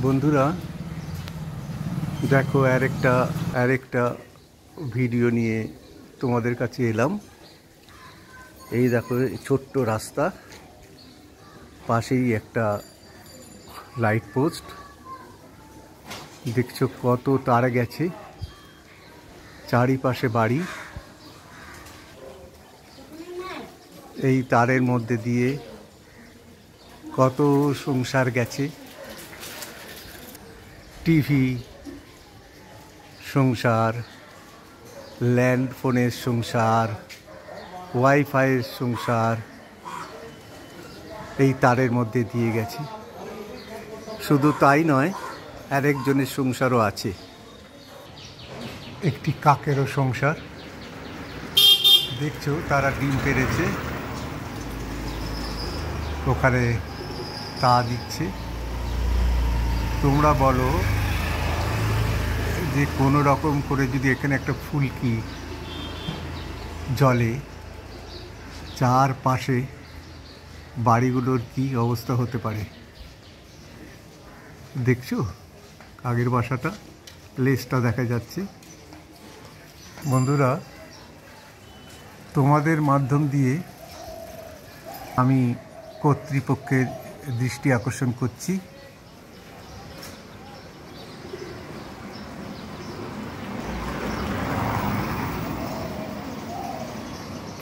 বন্ধুরা দেখো আরেকটা ভিডিও নিয়ে তোমাদের কাছে এলাম। এই দেখো ছোট্ট রাস্তা, পাশেই একটা লাইট পোস্ট, দেখছো কত তার গেছে, চারিপাশে বাড়ি। এই তারের মধ্যে দিয়ে কত সংসার গেছে, টিভি সংসার, ল্যান্ড ফোনের সংসার, ওয়াইফাইয়ের সংসার এই তারের মধ্যে দিয়ে গেছে। শুধু তাই নয়, আরেকজনের সংসারও আছে, একটি কাকেরও সংসার। দেখছো তারা ডিম পেড়েছে, ওখানে তা দিচ্ছে। তোমরা বলো যে কোনো রকম করে যদি এখানে একটা ফুলকি জলে, চারপাশে বাড়িগুলোর কি অবস্থা হতে পারে। দেখছো আগের বাসাটা, লেজটা দেখা যাচ্ছে। বন্ধুরা, তোমাদের মাধ্যম দিয়ে আমি কর্তৃপক্ষের দৃষ্টি আকর্ষণ করছি।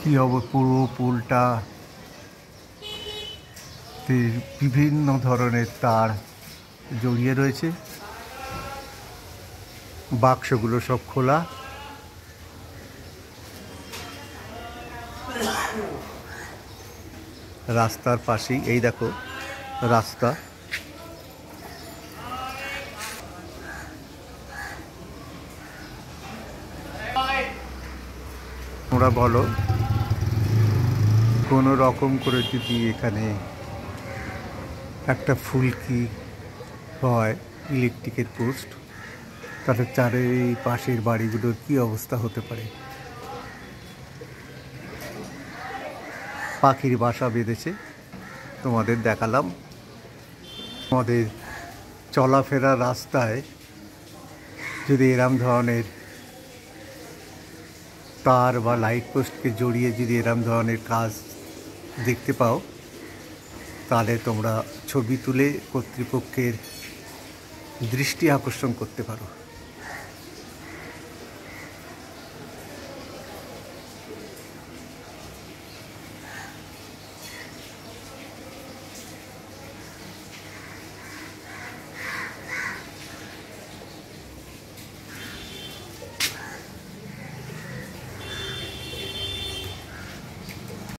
কি পুরো পুলটা বিভিন্ন ধরনের তার জড়িয়ে রয়েছে, বাক্সগুলো সব খোলা। রাস্তার পাশেই এই দেখো রাস্তা, তোমরা বলো কোনো রকম করে যদি এখানে একটা হয় ইলেকট্রিকের পোস্ট, তাহলে চারিপাশের বাড়িগুলোর কি অবস্থা হতে পারে। পাখির বাসা বেঁধেছে, তোমাদের দেখালাম। আমাদের চলাফেরা রাস্তায় যদি এরম ধরনের তার বা লাইট পোস্টকে জড়িয়ে যদি এরম ধরনের কাজ দেখতে পাও, তাহলে তোমরা ছবি তুলে কর্তৃপক্ষের দৃষ্টি আকর্ষণ করতে পারো।